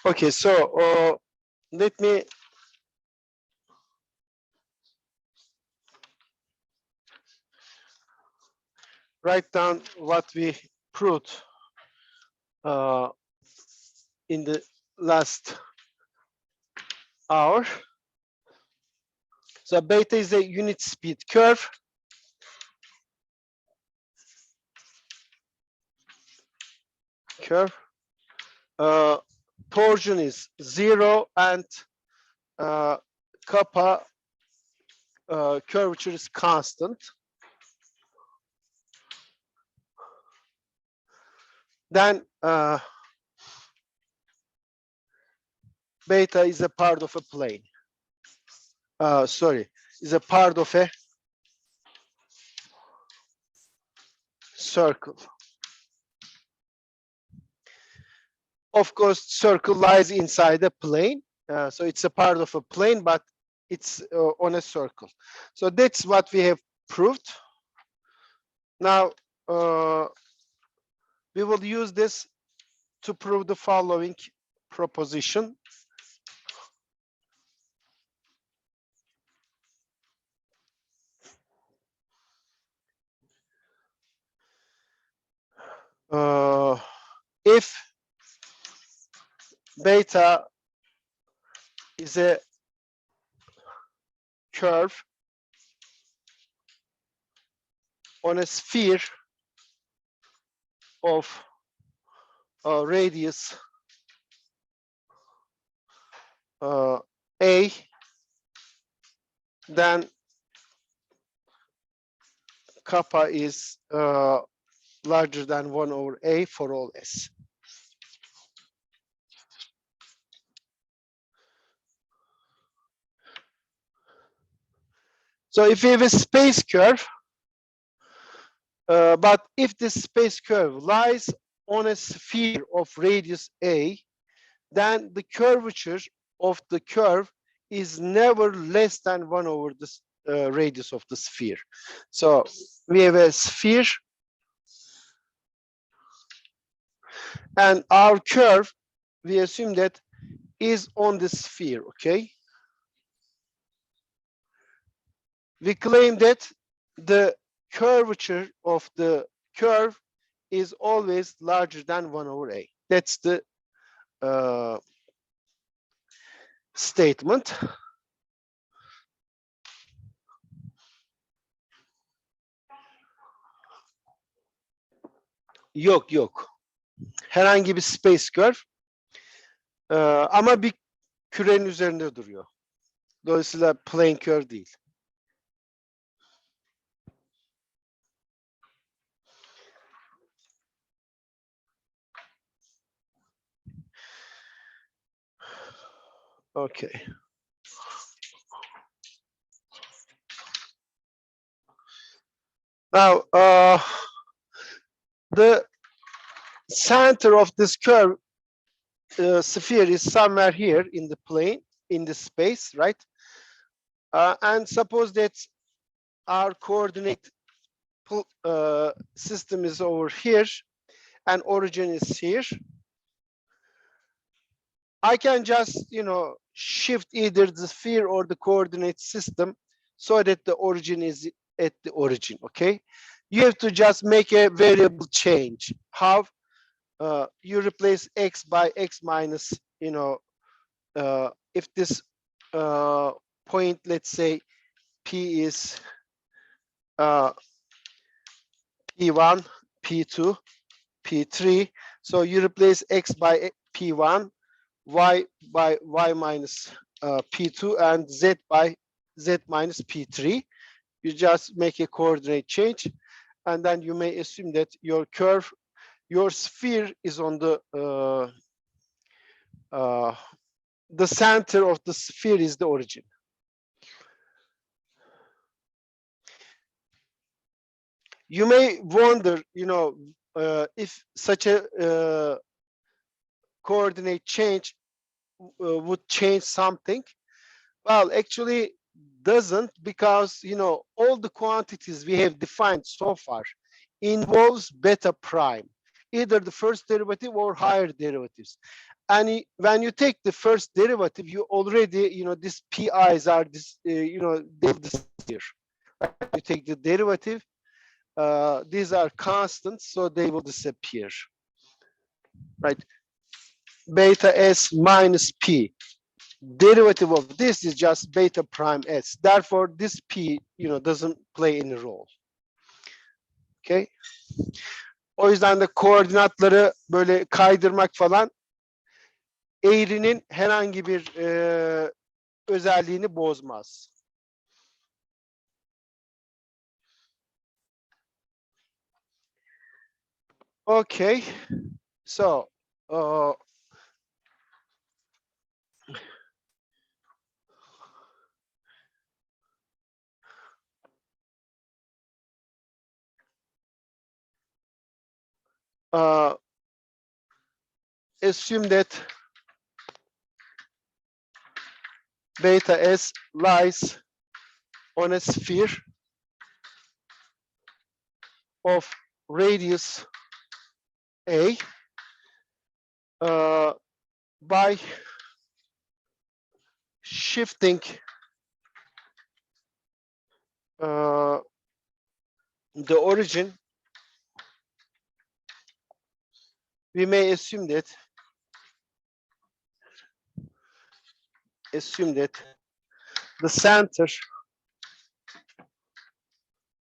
Okay, so let me write down what we proved in the last hour. So beta is a unit speed curve. Torsion is 0 and kappa curvature is constant. Then beta is a part of a plane. Sorry, is a part of a circle. Of course, circle lies inside a plane. So it's a part of a plane, but it's on a circle. So that's what we have proved. Now, we will use this to prove the following proposition. If beta is a curve on a sphere of radius a, then kappa is larger than 1 over a for all s. So if we have a space curve, but if this space curve lies on a sphere of radius a, then the curvature of the curve is never less than 1 over the radius of the sphere. So we have a sphere, and our curve, we assume that is on the sphere, okay? We claim that the curvature of the curve is always larger than 1 over a. That's the statement. Yok. Herhangi bir space curve. Ama bir kürenin üzerinde duruyor. Dolayısıyla plane curve değil. Okay. Now, the center of this curve sphere is somewhere here in the plane, in the space, right? And suppose that our coordinate system is over here and origin is here. I can just, shift either the sphere or the coordinate system so that the origin is at the origin, okay? You have to just make a variable change. How? You replace x by x minus, if this point, let's say P is P1, P2, P3. So you replace x by P1, y by y minus P2, and z by z minus P3. You just make a coordinate change, and then you may assume that your curve, your sphere is on the center of the sphere is the origin. You may wonder, if such a coordinate change would change something. Well, actually doesn't, because all the quantities we have defined so far involves beta prime. either the first derivative or higher derivatives. And when you take the first derivative, you already, these PIs are this, they disappear. You take the derivative, these are constants, so they will disappear, right? Beta S minus P. Derivative of this is just beta prime S. Therefore, this P, doesn't play any role. Okay? O yüzden de koordinatları böyle kaydırmak falan eğrinin herhangi bir özelliğini bozmaz. Okay, so assume that beta S lies on a sphere of radius A by shifting the origin. We may assume that the center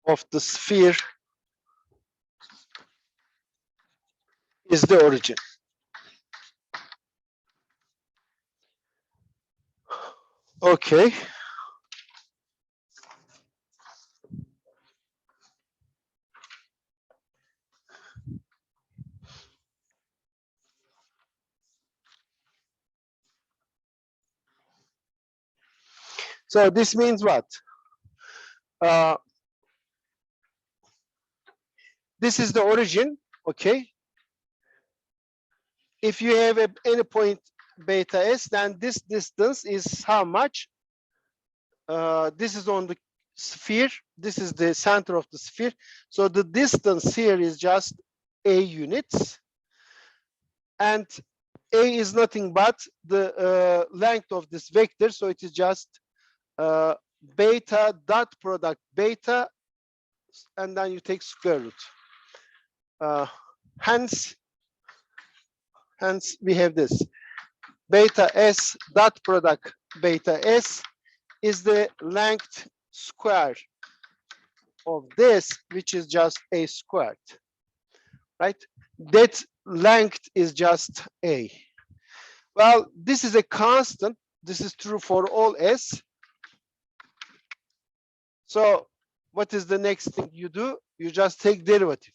of the sphere is the origin. Okay. So this means what? This is the origin, okay? If you have any point beta S, then this distance is how much? This is on the sphere. This is the center of the sphere. So the distance here is just A units. And A is nothing but the length of this vector. So it is just beta dot product beta, and then you take square root. Hence we have this. Beta S dot product beta S is the length square of this, which is just A squared, right? That length is just A. Well, this is a constant. This is true for all S. So what is the next thing you do? You just take derivative.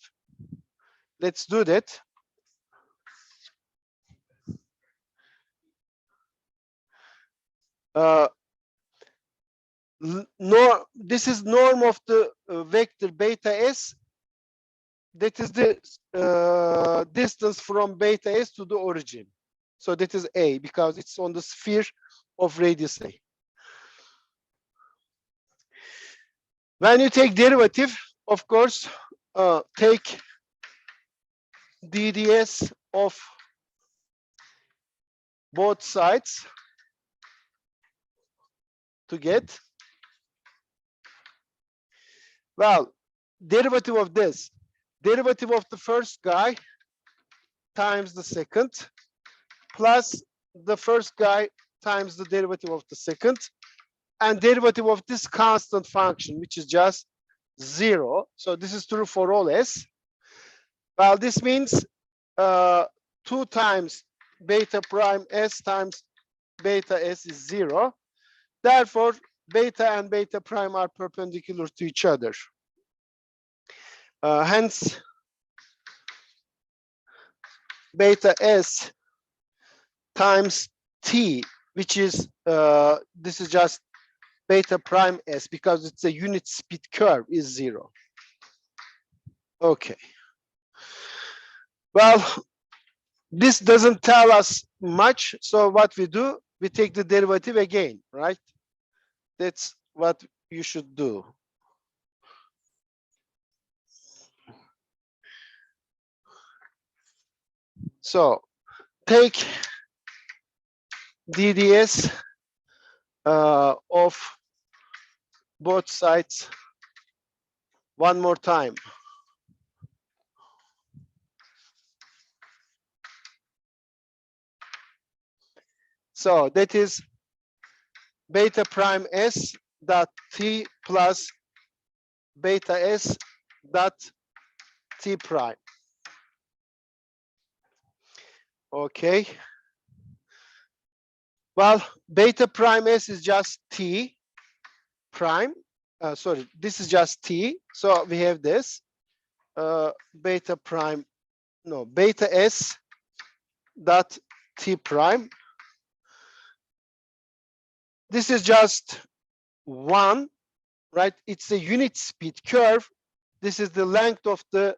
Let's do that. This is norm of the vector beta S. That is the distance from beta S to the origin. So that is A, because it's on the sphere of radius A. When you take derivative, of course, take DDS of both sides to get, well, derivative of this, derivative of the first guy times the second, plus the first guy times the derivative of the second, and derivative of this constant function, which is just 0. So this is true for all S. Well, this means 2 times beta prime S times beta S is 0. Therefore, beta and beta prime are perpendicular to each other. Hence, beta S times T, which is, this is just beta prime S, because it's a unit speed curve, is 0. Okay. Well, this doesn't tell us much. So what we do, we take the derivative again, right? That's what you should do. So take DDS of both sides one more time. So that is beta prime S dot T plus beta S dot T prime. Okay. Well, beta prime S is just T prime. Sorry, this is just T. So we have this beta prime, no, beta S dot T prime. This is just one, right? It's a unit speed curve. This is the length of the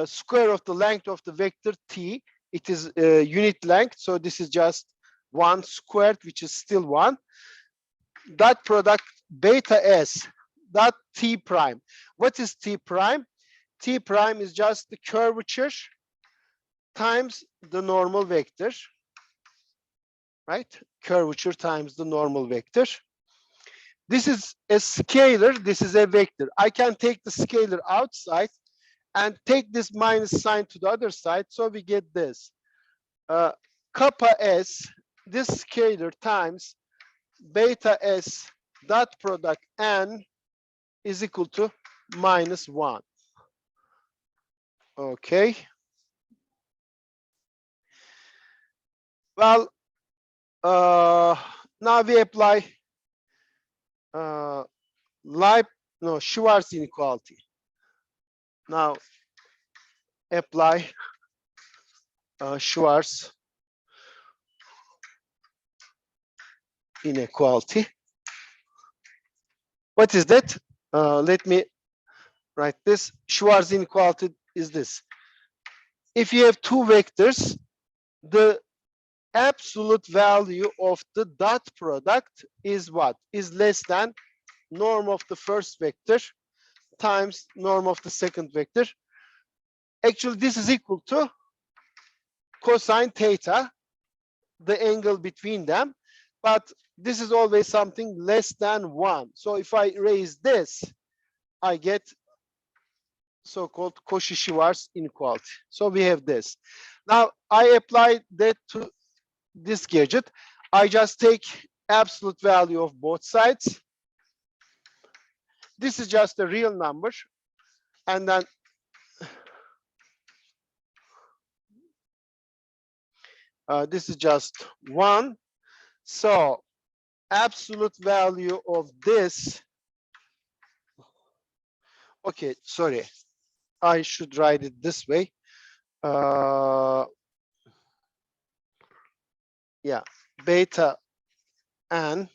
square of the length of the vector T. It is unit length. So this is just 1 squared, which is still 1. Dot product beta S dot T prime. What is T prime? T prime is just the curvature times the normal vector, right? Curvature times the normal vector. This is a scalar, this is a vector. I can take the scalar outside and take this minus sign to the other side, so we get this. Kappa S, this scalar times beta S dot product N is equal to -1. Okay. Well, now we apply Schwarz inequality. Now apply Schwarz inequality. What is that? Let me write this. Schwarz inequality is this. If you have two vectors, the absolute value of the dot product is what? Is less than norm of the first vector times norm of the second vector. Actually, this is equal to cosine theta, the angle between them, but this is always something less than 1. So if I raise this, I get so-called Cauchy-Schwarz inequality. So we have this. Now I apply that to this gadget. I just take absolute value of both sides. This is just a real number, and then this is just 1. So absolute value of this, okay, sorry, I should write it this way. Yeah, beta N,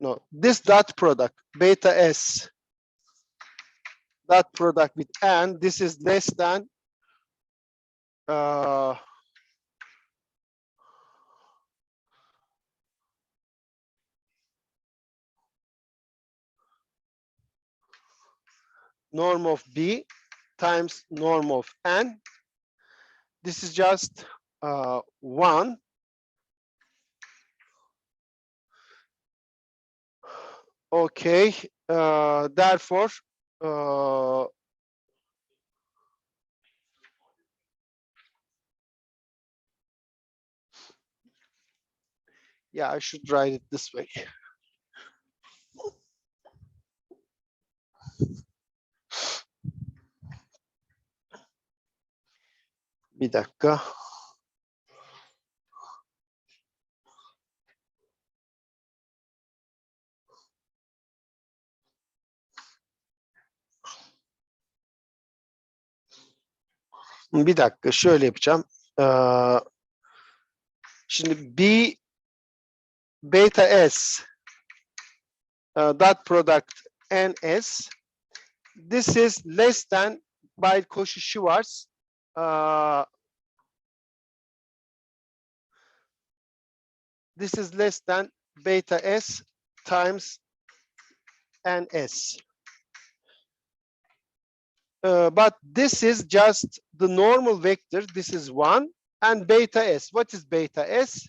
no, this dot product, beta S dot product with N, this is less than norm of B times norm of N. This is just 1. Okay, therefore, yeah, I should write it this way. Bir dakika. Bir dakika, şöyle yapacağım. Şimdi B beta S dot product NS, this is less than by Cauchy-Schwarz this is less than beta S times NS. but this is just the normal vector. This is 1 and beta s. What is beta s?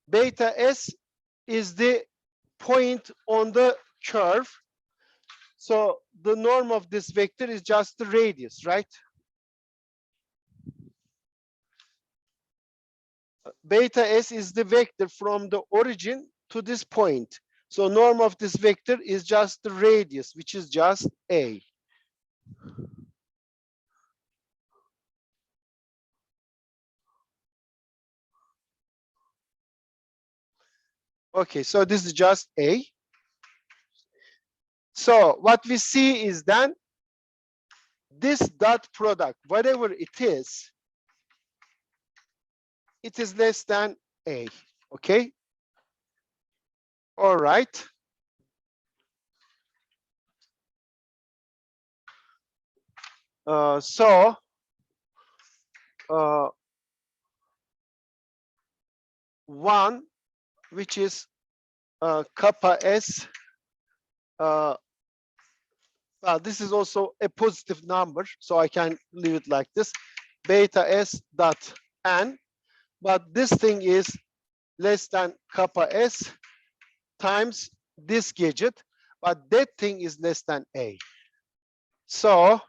Beta s is the point on the curve. So the norm of this vector is just the radius, right? Beta s is the vector from the origin to this point. So norm of this vector is just the radius, which is just a. Okay, so this is just a. So what we see is then this dot product, whatever it is less than a. Okay. All right. So one, which is kappa s. This is also a positive number, so I can leave it like this. Beta s dot n, but this thing is less than kappa s times this gadget, but that thing is less than a. So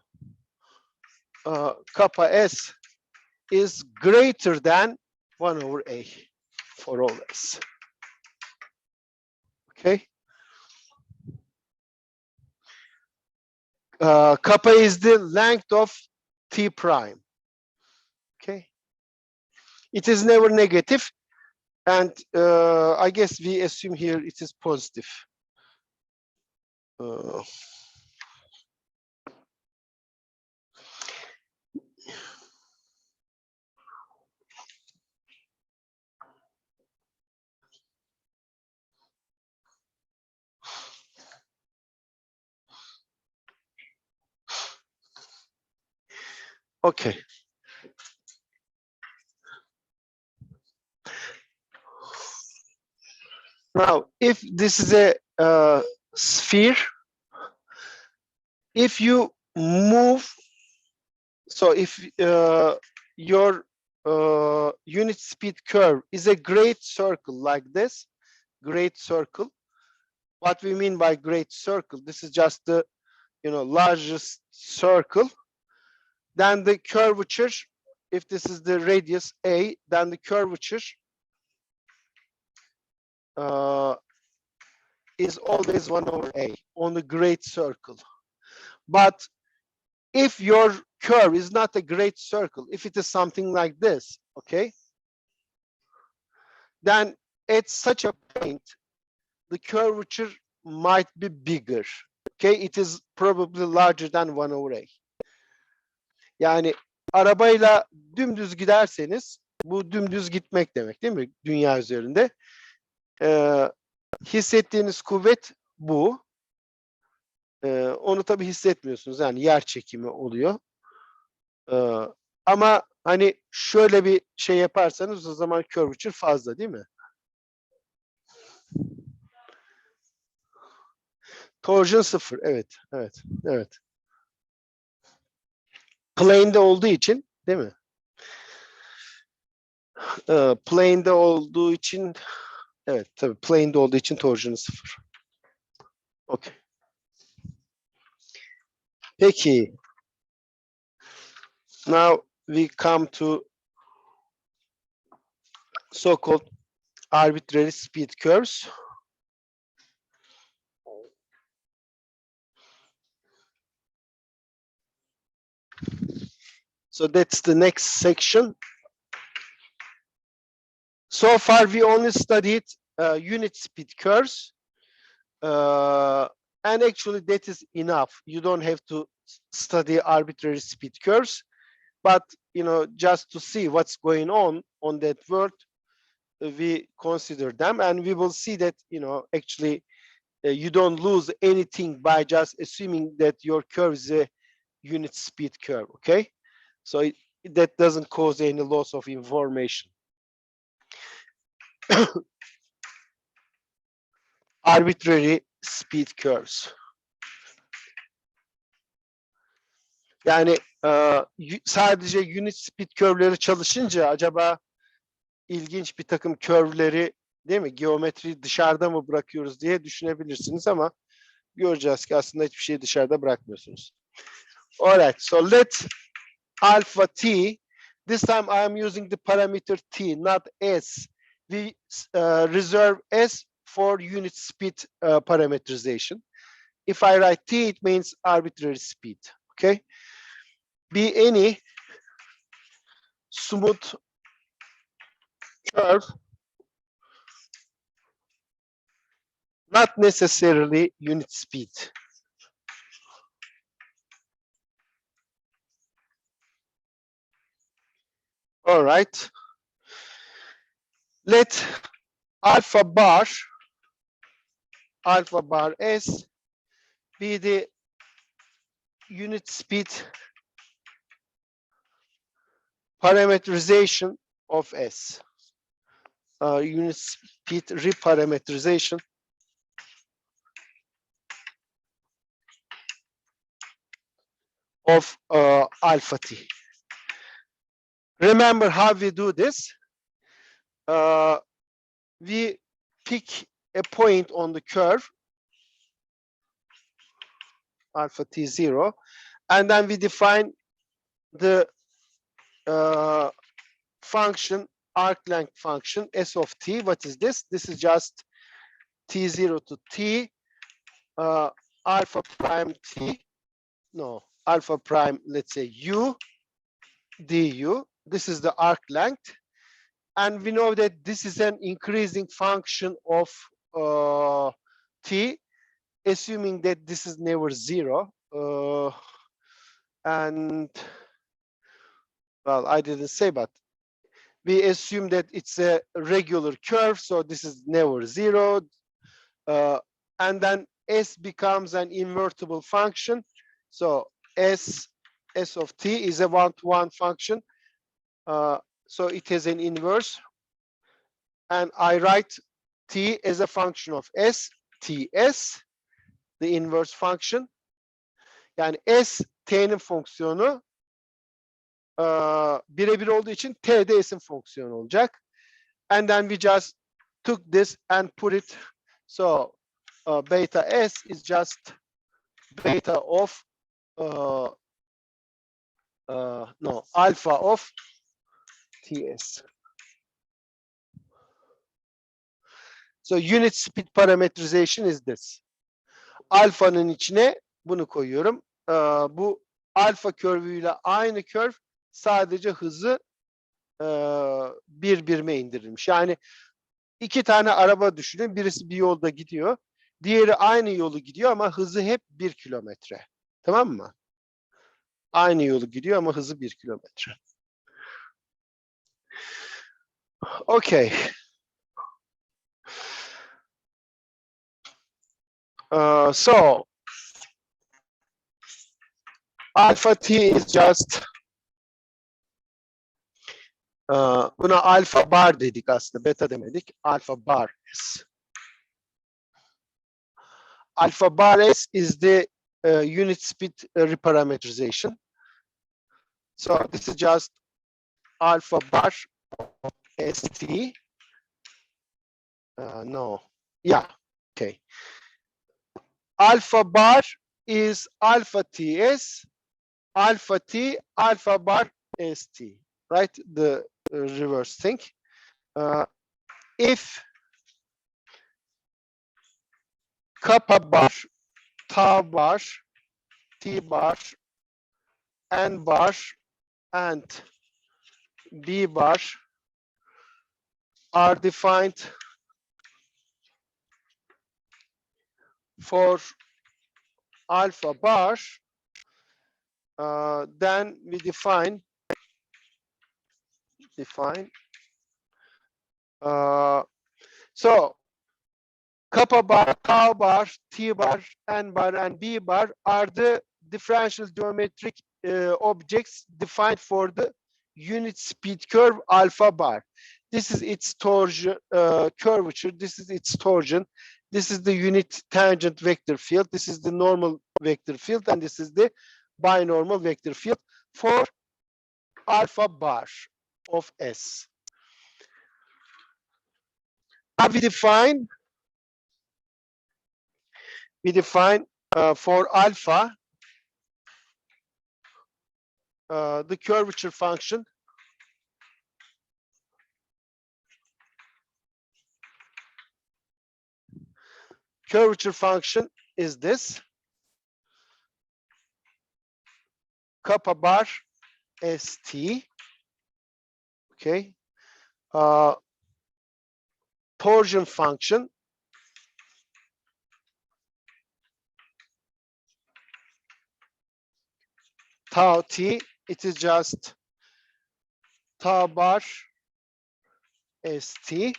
kappa s is greater than 1 over a for all s. Okay. Kappa is the length of T prime. Okay. It is never negative, and I guess we assume here it is positive. Okay. Now, if this is a sphere, if you move, so if your unit speed curve is a great circle like this, great circle. What we mean by great circle, this is just the largest circle. Then the curvature, if this is the radius a, then the curvature is always 1 over a on the great circle. But if your curve is not a great circle, if it is something like this, okay, then at such a point, the curvature might be bigger. Okay, it is probably larger than 1 over a. Yani arabayla dümdüz giderseniz, bu dümdüz gitmek demek değil mi dünya üzerinde? Hissettiğiniz kuvvet bu. Onu tabii hissetmiyorsunuz, yani yer çekimi oluyor. Ama hani şöyle bir şey yaparsanız o zaman curvature fazla değil mi? Torsion 0, evet, evet, evet. Plane'de olduğu için değil mi? Plane'de olduğu için, evet tabii plane'de olduğu için torsion 0. Okay. Peki. Now we come to so-called arbitrary speed curves. So that's the next section. So far we only studied unit speed curves, and actually that is enough. You don't have to study arbitrary speed curves, but just to see what's going on that world, we consider them, and we will see that actually you don't lose anything by just assuming that your curve is a unit speed curve. Okay, so that doesn't cause any loss of information. Arbitrary speed curves. Yani sadece unit speed curve'leri çalışınca acaba ilginç bir takım curve'leri, değil mi, geometri dışarıda mı bırakıyoruz diye düşünebilirsiniz ama göreceğiz ki aslında hiçbir şeyi dışarıda bırakmıyorsunuz. Alright, so let alpha t, this time I am using the parameter t, not s. We reserve s for unit speed parameterization. If I write t, it means arbitrary speed, okay? Be any smooth curve, not necessarily unit speed. All right. Let alpha bar s be the unit speed parameterization of s. Unit speed reparameterization of alpha t. Remember how we do this? We pick a point on the curve, alpha t0, and then we define the function, arc length function, s of t. What is this? This is just t0 to t, alpha prime t, no, alpha prime, let's say u, du. This is the arc length. And we know that this is an increasing function of t, assuming that this is never zero. And, well, I didn't say, but we assume that it's a regular curve, so this is never zero. And then s becomes an invertible function. So s of t is a one-to-one function. So it has an inverse. And I write t as a function of s, ts, the inverse function. Yani s t'nin fonksiyonu, birebir olduğu için t de s'in fonksiyonu olacak. And then we just took this and put it. So beta s is just beta of no, alpha of ts. So unit speed parameterization is this. Alfa'nın içine bunu koyuyorum. Bu alfa curve'üyle aynı curve, sadece hızı bir birime indirilmiş. Yani iki tane araba düşünün. Birisi bir yolda gidiyor. Diğeri aynı yolu gidiyor ama hızı hep 1 kilometre. Tamam mı? Aynı yolu gidiyor ama hızı 1 kilometre. Okay. So alpha t is just buna alfa bar dedik aslında, beta demedik. Alpha bar s. Alpha bar s is the unit speed reparameterization. So this is just alpha bar st. No, yeah, okay. Alpha bar is alpha ts, alpha t, alpha bar st, right? The reverse thing. If kappa bar, tau bar, t bar, n bar, and b bar are defined for alpha bar, then we define so kappa bar, tau bar, t bar, n bar, and b bar are the differential geometric objects defined for the unit speed curve alpha bar. This is its torsion, curvature. This is its torsion. This is the unit tangent vector field. This is the normal vector field, and this is the binormal vector field for alpha bar of S. Now we define for alpha the curvature function is this kappa bar ST, okay, torsion function tau T, it is just tau bar ST,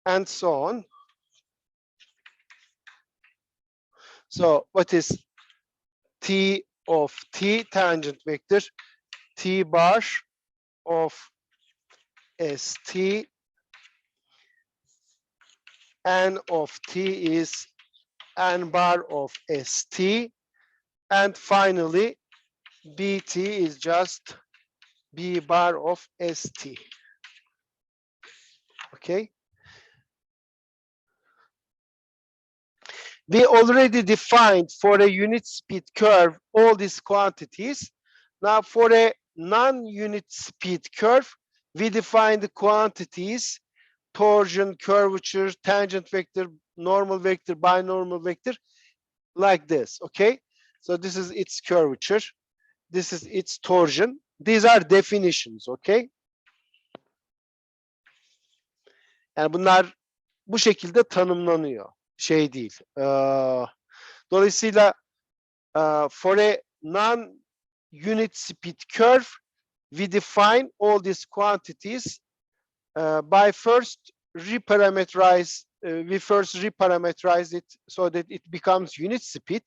and so on. So what is T of T tangent vector? T bar of ST, N of T is N bar of ST, and finally BT is just B bar of ST. Okay. We already defined for a unit speed curve all these quantities. Now for a non-unit speed curve, we define the quantities: torsion, curvature, tangent vector, normal vector, binormal vector, like this. Okay. So this is its curvature. This is its torsion. These are definitions. Okay. Yani bunlar bu şekilde tanımlanıyor. Şey değil. Dolayısıyla for a non-unit speed curve, we define all these quantities by first reparameterize. We first reparameterize it so that it becomes unit speed.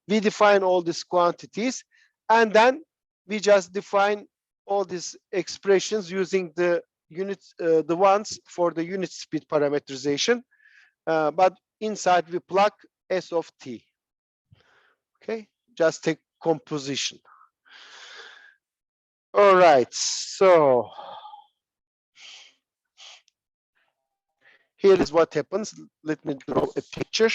We define all these quantities, and then we just define all these expressions using the units, the ones for the unit speed parameterization. But inside we plug S of T. Okay, just take composition. All right, so here is what happens. Let me draw a picture.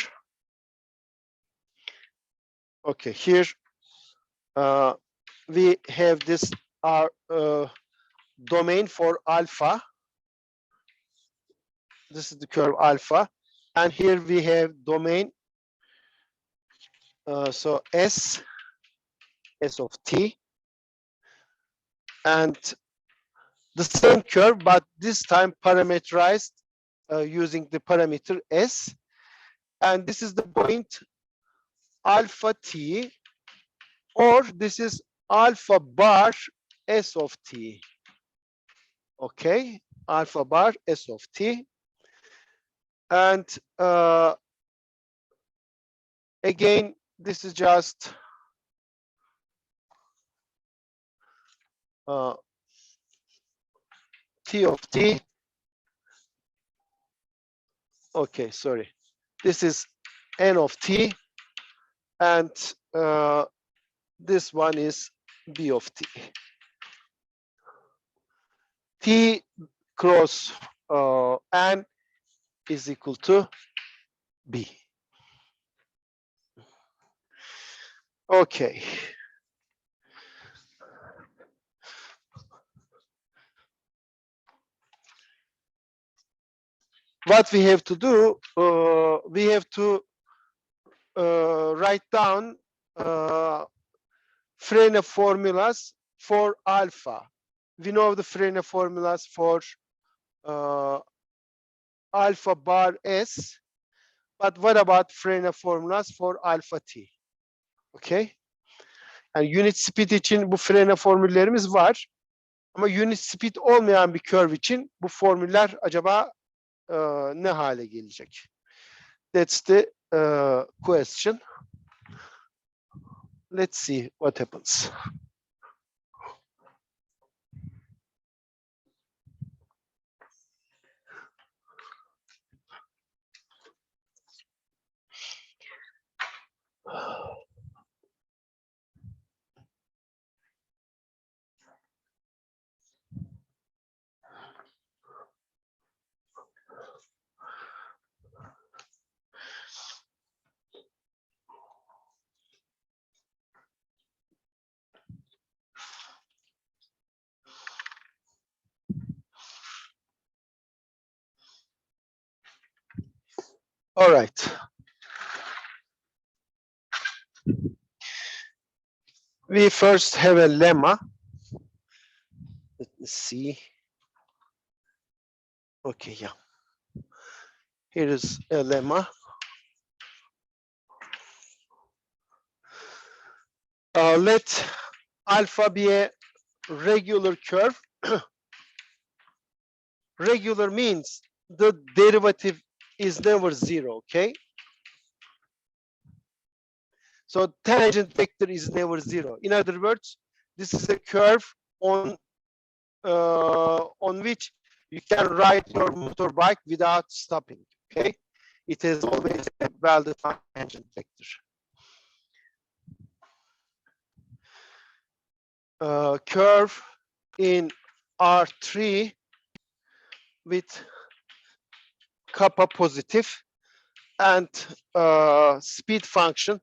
Okay, here we have this domain for alpha. This is the curve alpha, and here we have domain. So S of T, and the same curve, but this time parameterized using the parameter S, and this is the point alpha T, or this is alpha bar S of T. Okay, alpha bar S of T, and again, this is just T of T. Okay, sorry. This is N of T, and this one is B of T. T cross N is equal to B. Okay. What we have to do, we have to write down Frenet formulas for alpha. We know the Frenet formulas for alpha bar S, but what about Frenet formulas for alpha T? Okay. Yani unit speed için bu Frenet formüllerimiz var. Ama unit speed olmayan bir curve için bu formüller acaba ne hale gelecek? That's the question. Let's see what happens. All right. We first have a lemma. Let me see. Okay, yeah. Here is a lemma. Let alpha be a regular curve. Regular means the derivative is never zero, okay? So tangent vector is never zero. In other words, this is a curve on which you can ride your motorbike without stopping, okay? It has always a well-defined tangent vector. Curve in R3 with kappa positive and speed function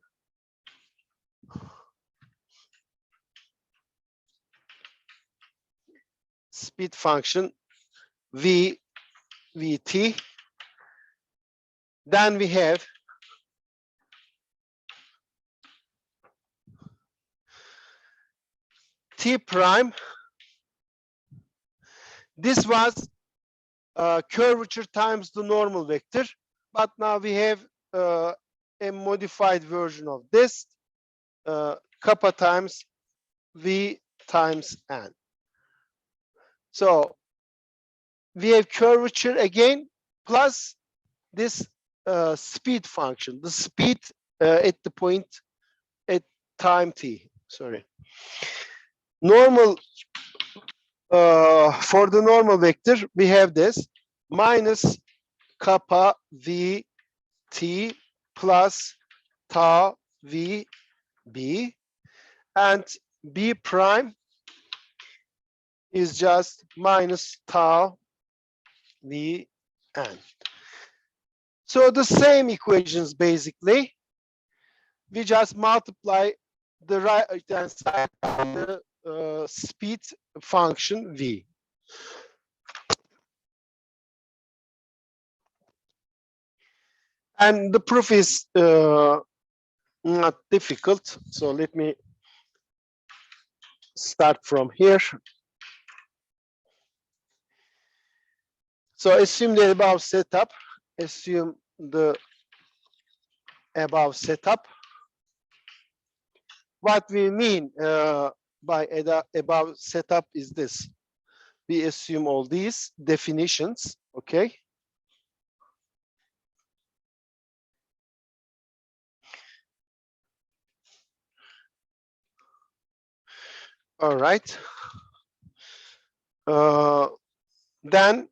vt. Then we have t prime. This was curvature times the normal vector, but now we have a modified version of this, kappa times v times n. So we have curvature again plus this speed function, the speed at the point at time t. Sorry. Normal, for the normal vector, we have this minus kappa v t plus tau v b, and b prime is just minus tau v n. So the same equations basically. We just multiply the right hand side of the speed function v. And the proof is not difficult. So let me start from here. So assume the above setup. Assume the above setup. What we mean by above setup is this. We assume all these definitions, okay? All right. Then,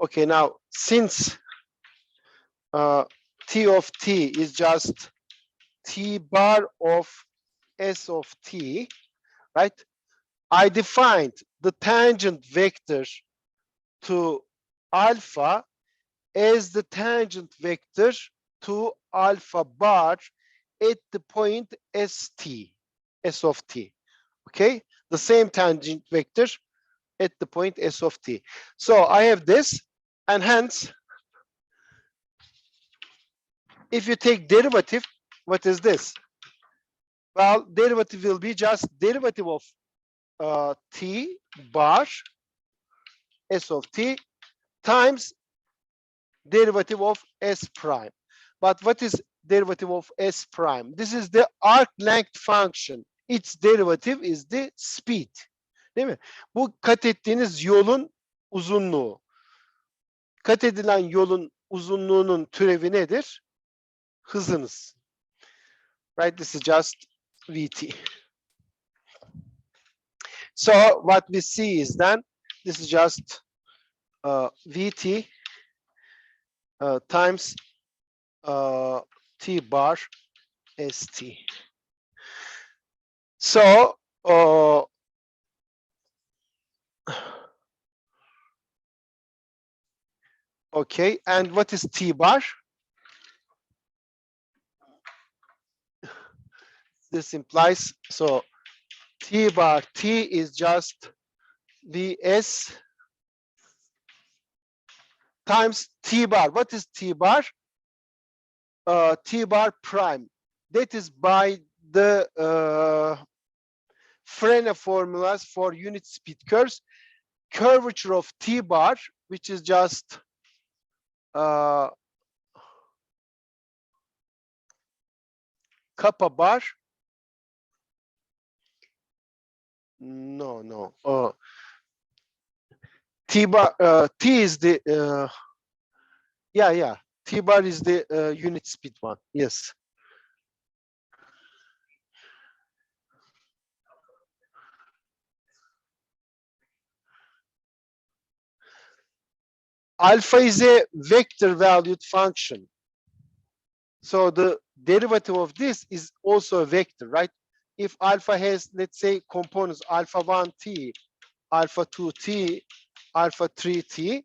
okay, now since T of t is just T bar of S of t, right? I defined the tangent vector to alpha as the tangent vector to alpha bar at the point st, S of t, okay? The same tangent vector at the point S of t. So I have this, and hence, if you take derivative, what is this? Well, derivative will be just derivative of t bar S of t times derivative of S prime. But what is derivative of S prime? This is the arc length function. Its derivative is the speed. Değil mi? Bu kat ettiğiniz yolun uzunluğu. Kat edilen yolun uzunluğunun türevi nedir? Hızınız. Right? This is just Vt. So what we see is then this is just Vt times T bar St. So okay, and what is T bar? This implies, so T bar T is just Vs times t bar. What is t bar? T bar prime. That is by the Frenet formulas for unit speed curves. Curvature of t bar, which is just kappa bar. No. T bar, T is the yeah. T bar is the unit speed one. Yes. Alpha is a vector valued function. So the derivative of this is also a vector, right? If alpha has, let's say, components alpha 1t, alpha 2t, alpha 3t,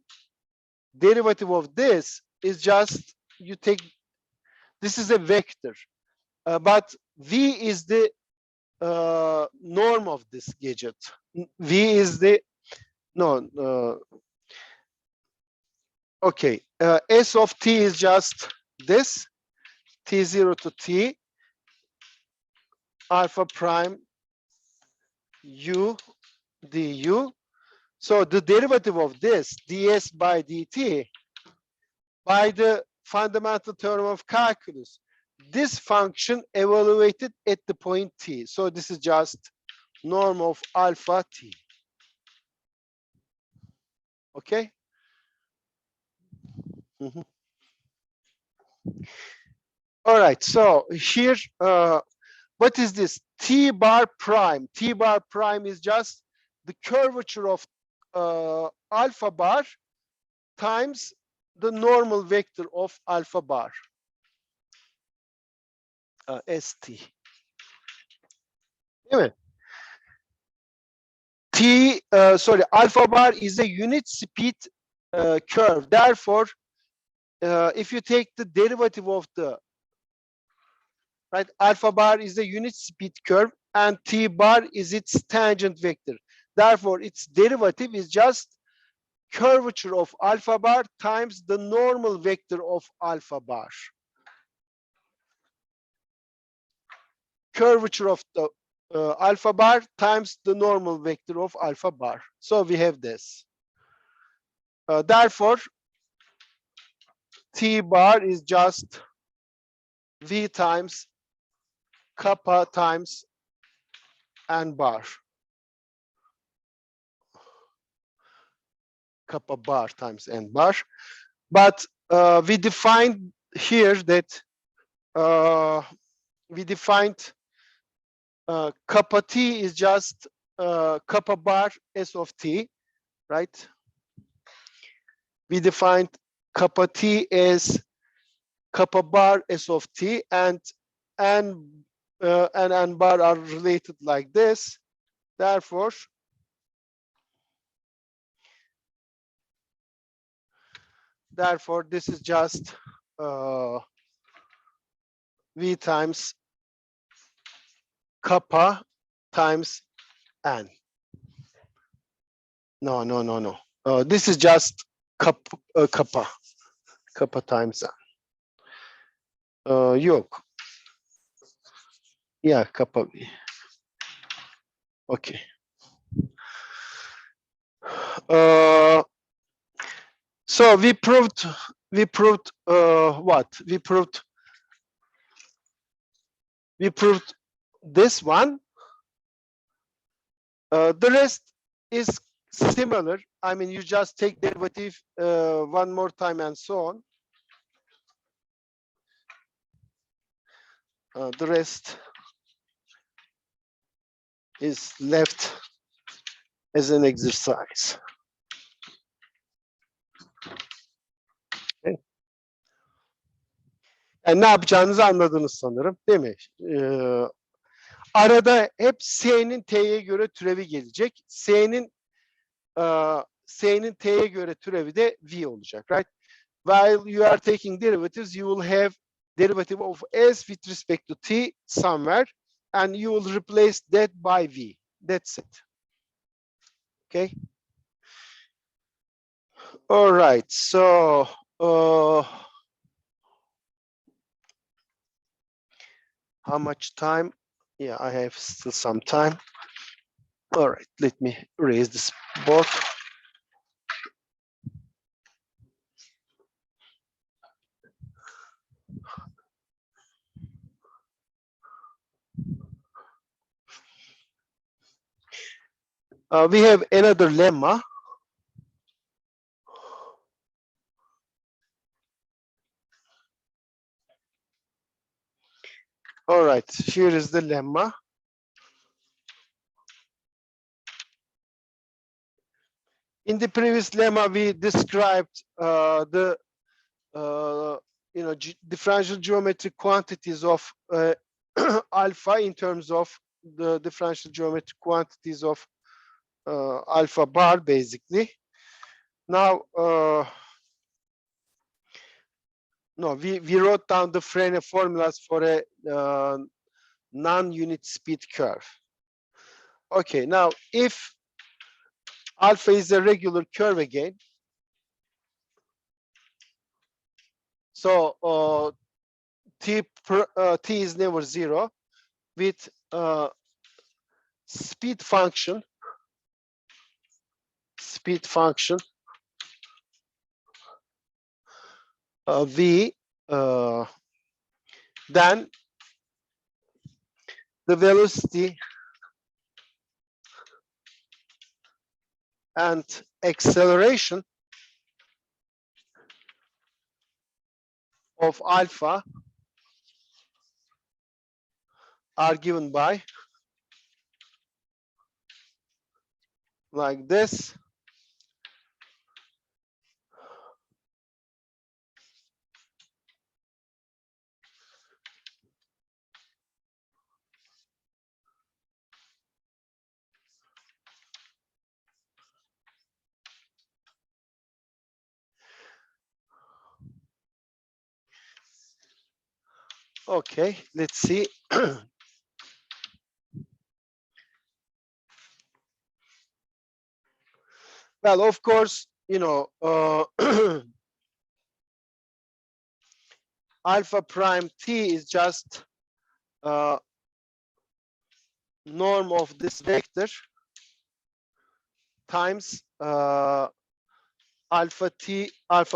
derivative of this is just, you take, this is a vector. But v is the norm of this gadget. V is the, no, okay. S of t is just this, t0 to t, alpha prime u du. So the derivative of this, ds by dt, by the fundamental theorem of calculus, this function evaluated at the point t. So this is just norm of alpha t. Okay? Mm-hmm. All right, so here, what is this? T bar prime. T bar prime is just the curvature of alpha bar times the normal vector of alpha bar, st. Değil mi? Alpha bar is a unit speed curve. Therefore, if you take the derivative of the, right, alpha bar is a unit speed curve and t bar is its tangent vector. Therefore, its derivative is just curvature of alpha bar times the normal vector of alpha bar. Curvature of the alpha bar times the normal vector of alpha bar. So we have this. Therefore, t bar is just v times kappa times n bar. Kappa bar times n bar. But we defined here that we defined kappa t is just kappa bar s of t, right? We defined kappa t as kappa bar s of t, and n bar are related like this. Therefore, this is just v times kappa times n. No. This is just kappa times n. Yok. Yeah, kappa v. Okay. So we proved what? We proved this one. The rest is similar. I mean, you just take derivative one more time and so on. The rest is left as an exercise. Okay. Yani ne yapacağınızı anladınız sanırım, değil mi? Arada hep S'nin T'ye göre türevi gelecek. S'nin T'ye göre türevi de V olacak, right? While you are taking derivatives, you will have derivative of S with respect to T somewhere, and you will replace that by V. That's it. Okay. All right, so how much time? Yeah, I have still some time. All right, let me raise this board. We have another lemma. All right, here is the lemma. In the previous lemma, we described the differential geometric quantities of alpha in terms of the differential geometric quantities of alpha bar, basically. Now, no, we wrote down the Frenet formulas for a non-unit speed curve. Okay, now if alpha is a regular curve again, so t is never zero with speed function v, then the velocity and acceleration of alpha are given by like this. Okay, let's see. Well, of course, alpha prime t is just norm of this vector times alpha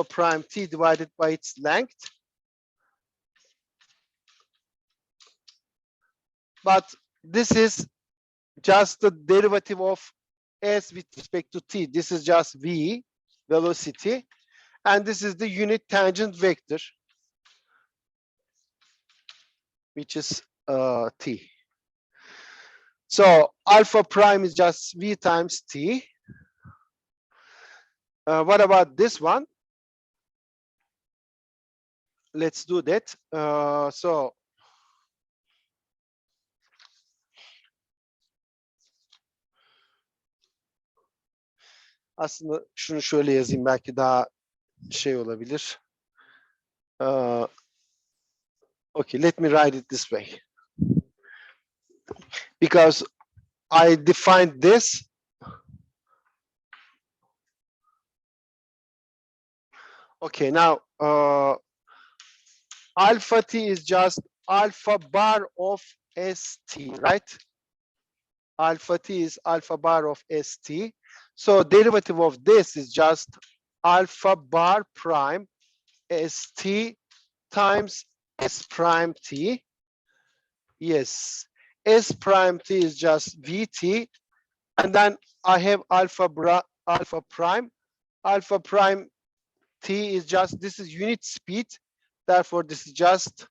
prime t divided by its length. But this is just the derivative of s with respect to t. This is just v, velocity, and this is the unit tangent vector, which is t. So alpha prime is just v times t. What about this one? Let's do that. So aslında şunu şöyle yazayım, belki daha şey olabilir. Okay, let me write it this way. Because I defined this. Okay, now alpha t is just alpha bar of st, right? Alpha t is alpha bar of st. So derivative of this is just alpha bar prime st times s prime t. Yes, s prime t is just vt, and then I have alpha prime. Alpha prime t is just, this is unit speed, therefore this is just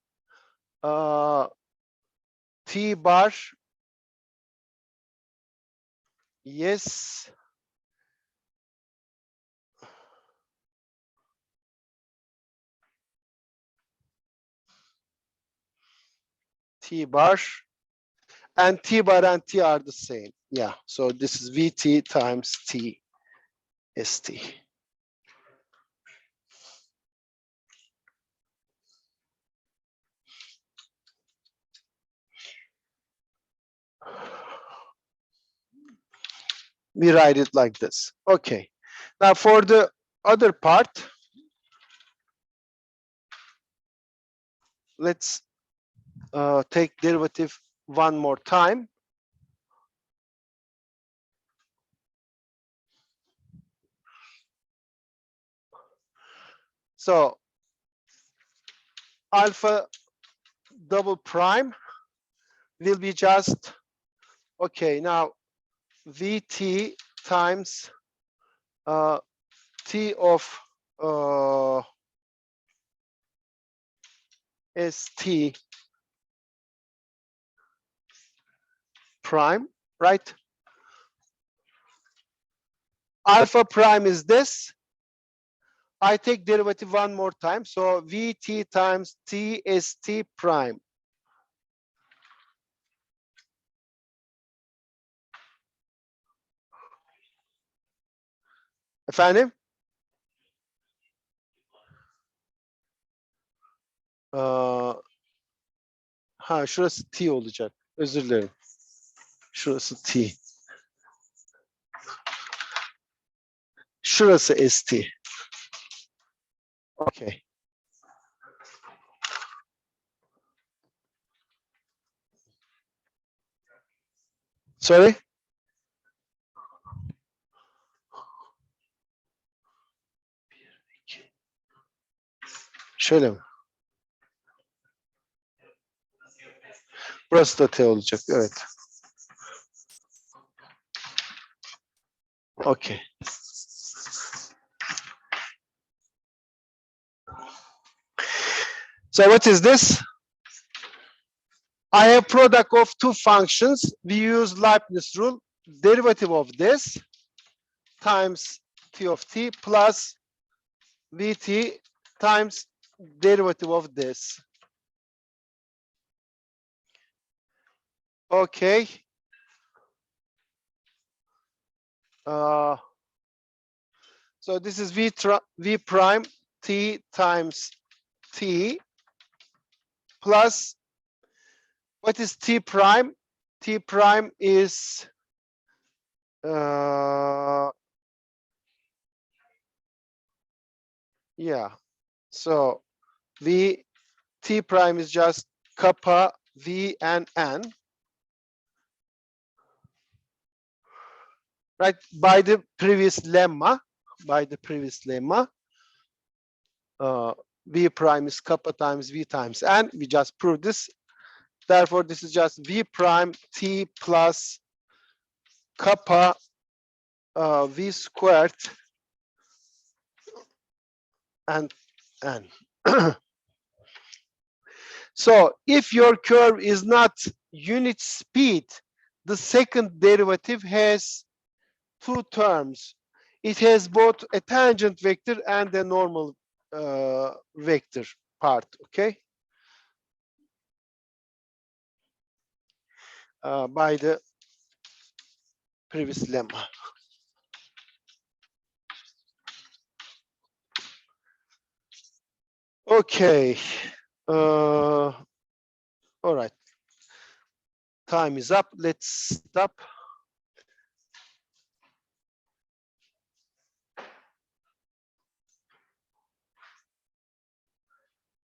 t bar. Yes, t bar, and t bar and t are the same. Yeah, so this is vt times t st. We write it like this. Okay, now for the other part, let's take derivative one more time. So alpha double prime will be just, okay, now Vt times T of St prime, right? Alpha prime is this. I take derivative one more time. So Vt times Tst prime. Efendim? Şurası T olacak. Özür dilerim. Şurası T. Şurası St. Okay. Sorry? Şöyle mi? Burası da T olacak. Evet. Okay. So what is this? I have product of two functions. We use Leibniz rule. Derivative of this times T of T plus Vt times derivative of this. Okay. So this is V prime T times T plus, what is T prime? T prime is yeah. So V T prime is just kappa V and N. Right, by the previous lemma, V prime is kappa times V times N. We just proved this. Therefore, this is just V prime T plus kappa V squared and N. So if your curve is not unit speed, the second derivative has two terms. It has both a tangent vector and a normal vector part, okay? By the previous lemma. Okay. All right. Time is up. Let's stop.